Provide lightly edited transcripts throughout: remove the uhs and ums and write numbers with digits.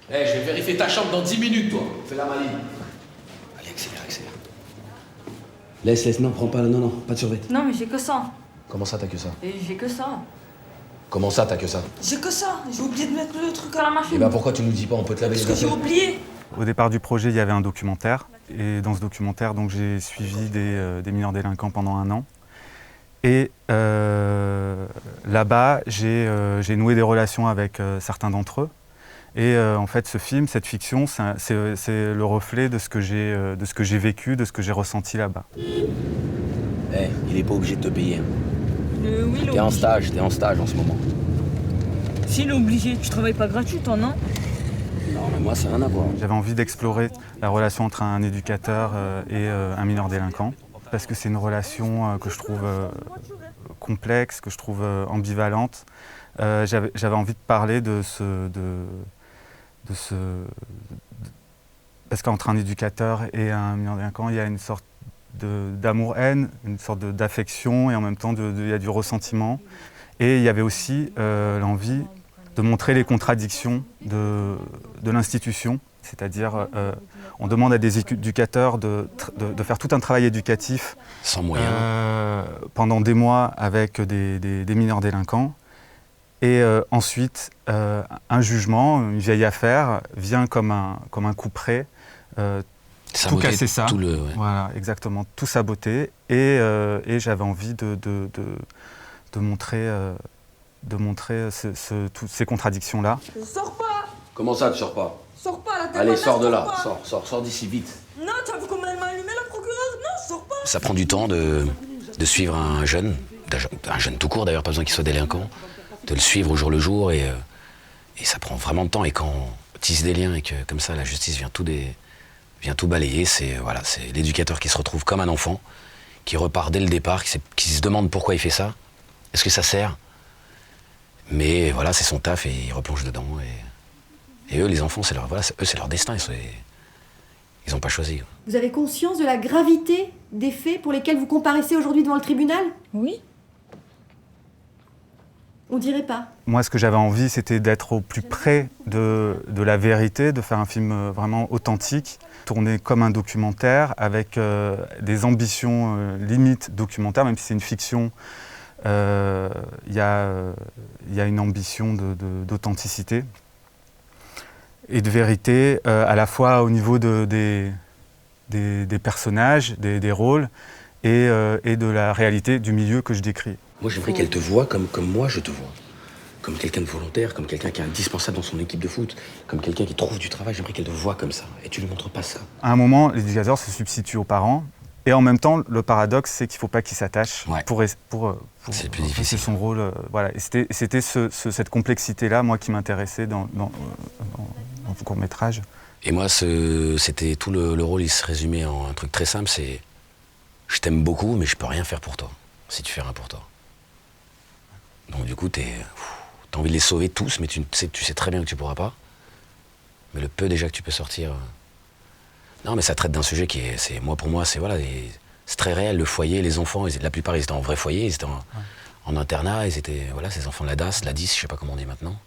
Eh, je vais vérifier ta chambre dans 10 minutes, toi. Fais la maline. Allez, accélère, accélère. Laisse, non, prends pas, non, pas de survêt. Non, mais j'ai que ça. Comment ça, t'as que ça? Et j'ai que ça. Comment ça, t'as que ça? J'ai que ça. J'ai oublié de mettre le truc à la machine. Eh ben pourquoi tu nous dis pas, on peut te laver les Parce que j'ai affaires? oublié. Au départ du projet, il y avait un documentaire. Et dans ce documentaire, donc, j'ai suivi des mineurs délinquants pendant 1 an. Et là-bas, j'ai noué des relations avec certains d'entre eux. Et en fait, ce film, cette fiction, c'est le reflet de ce que j'ai vécu, de ce que j'ai ressenti là-bas. Eh, il est pas obligé de te payer. Oui, il est T'es en obligé. stage en ce moment. S'il est obligé, tu travailles pas gratuit, toi, non? Non, mais moi, ça n'a rien à voir. J'avais envie d'explorer la relation entre un éducateur et un mineur délinquant. Parce que c'est une relation que je trouve complexe, que je trouve ambivalente. J'avais envie de parler parce qu'entre un éducateur et un mineur délinquant, il y a une sorte d'amour-haine, une sorte d'affection et en même temps il y a du ressentiment. Et il y avait aussi l'envie de montrer les contradictions de l'institution. C'est-à-dire, on demande à des éducateurs de faire tout un travail éducatif Sans moyens. pendant des mois avec des mineurs délinquants. Et ensuite, un jugement, une vieille affaire, vient comme un coup près, tout casser ça. Tout ouais. Voilà, exactement, tout saboter. Et j'avais envie de montrer, toutes ces contradictions-là. Je sors pas. Comment ça, tu sors pas? Sors pas, la tête. Allez, sors de là. Pas. Sors d'ici, vite. Non, tu as vu comment elle m'a allumé, la procureure? Non, je sors pas. Ça prend du temps de suivre un jeune tout court d'ailleurs, pas besoin qu'il soit délinquant, de le suivre au jour le jour et ça prend vraiment de temps. Et quand on tisse des liens et que comme ça la justice vient tout balayer, c'est l'éducateur qui se retrouve comme un enfant, qui repart dès le départ, qui se demande pourquoi il fait ça, est-ce que ça sert? Mais voilà, c'est son taf et il replonge dedans. Et eux, les enfants, c'est leur destin, ils n'ont pas choisi. Vous avez conscience de la gravité des faits pour lesquels vous comparaissez aujourd'hui devant le tribunal? Oui. On dirait pas. Moi, ce que j'avais envie, c'était d'être au plus près de la vérité, de faire un film vraiment authentique, tourné comme un documentaire, avec des ambitions limites documentaires, même si c'est une fiction. Il y a une ambition d'authenticité et de vérité, à la fois au niveau des personnages, des rôles, et de la réalité du milieu que je décris. Moi, j'aimerais qu'elle te voie comme moi je te vois. Comme quelqu'un de volontaire, comme quelqu'un qui est indispensable dans son équipe de foot, comme quelqu'un qui trouve du travail. J'aimerais qu'elle te voie comme ça. Et tu lui montres pas ça. À un moment, l'éducateur se substitue aux parents. Et en même temps, le paradoxe, c'est qu'il ne faut pas qu'il s'attache pour c'est le plus difficile. C'est son rôle. Voilà. Et c'était cette complexité-là, moi, qui m'intéressait dans le court-métrage. Et moi, c'était tout le rôle, il se résumait en un truc très simple, c'est « Je t'aime beaucoup, mais je peux rien faire pour toi, si tu fais rien pour toi. » Donc du coup, t'as envie de les sauver tous, mais tu sais très bien que tu pourras pas. Mais le peu déjà que tu peux sortir... Non, mais ça traite d'un sujet qui est... Pour moi, c'est très réel, le foyer, les enfants, la plupart, ils étaient en vrai foyer, ils étaient en internat, ils étaient, ces enfants de la DAS, la 10, je sais pas comment on dit maintenant.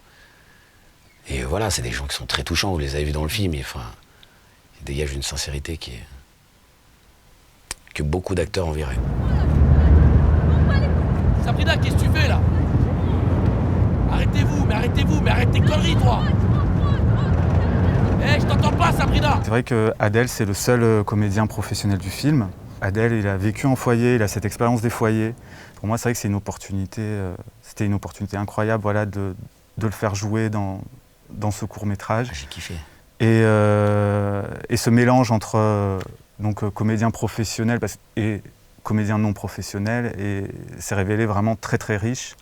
Et voilà, c'est des gens qui sont très touchants, vous les avez vus dans le film, et enfin, ils dégagent une sincérité que beaucoup d'acteurs envieraient. Sabrina, qu'est-ce que tu fais là? Arrêtez-vous, mais arrête tes conneries, toi! Je t'entends pas, Sabrina! C'est vrai que Adèle, c'est le seul comédien professionnel du film. Adèle, il a vécu en foyer, il a cette expérience des foyers. Pour moi, c'est vrai que c'est une opportunité, c'était une opportunité incroyable, voilà, de le faire jouer dans ce court-métrage. J'ai kiffé. Et ce mélange entre comédien professionnel et comédien non professionnel s'est révélé vraiment très très riche.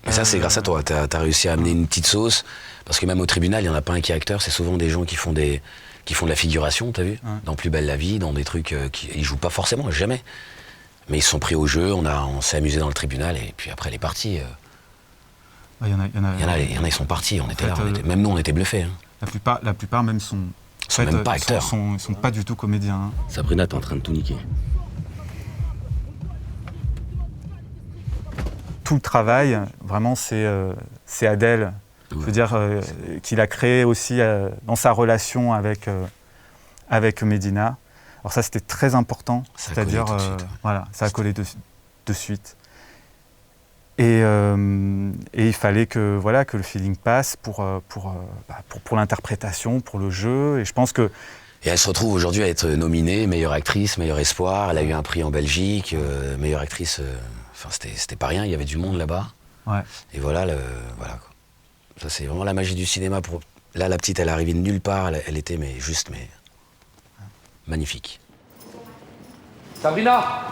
Mais ça, c'est grâce à toi. T'as réussi à amener une petite sauce. Parce que même au tribunal, il n'y en a pas un qui est acteur. C'est souvent des gens qui font de la figuration, t'as vu? Ouais. Dans Plus belle la vie, dans des trucs ils jouent pas forcément, jamais. Mais ils se sont pris au jeu, on s'est amusé dans le tribunal, et puis après, les parties... Il y en a, ils sont partis, on était là. Même nous, on était bluffés. Hein. La plupart même sont même pas acteurs. Ils sont pas du tout comédiens. Hein. Sabrina, t'es en train de tout niquer. Tout le travail, vraiment, c'est Adèle Je veux dire qu'il a créé aussi dans sa relation avec Médina. Alors ça, c'était très important. Ça a collé C'est-à-dire, tout de suite, ouais. voilà, ça a collé de suite. Et il fallait que le feeling passe pour l'interprétation, pour le jeu. Et je pense que Et elle se retrouve aujourd'hui à être nominée meilleure actrice, meilleur espoir. Elle a eu un prix en Belgique, meilleure actrice. Enfin, c'était pas rien. Il y avait du monde là-bas. ouais. Et voilà, voilà quoi. Ça, c'est vraiment la magie du cinéma. Là, la petite, elle est arrivée de nulle part. Elle était juste magnifique. Sabrina,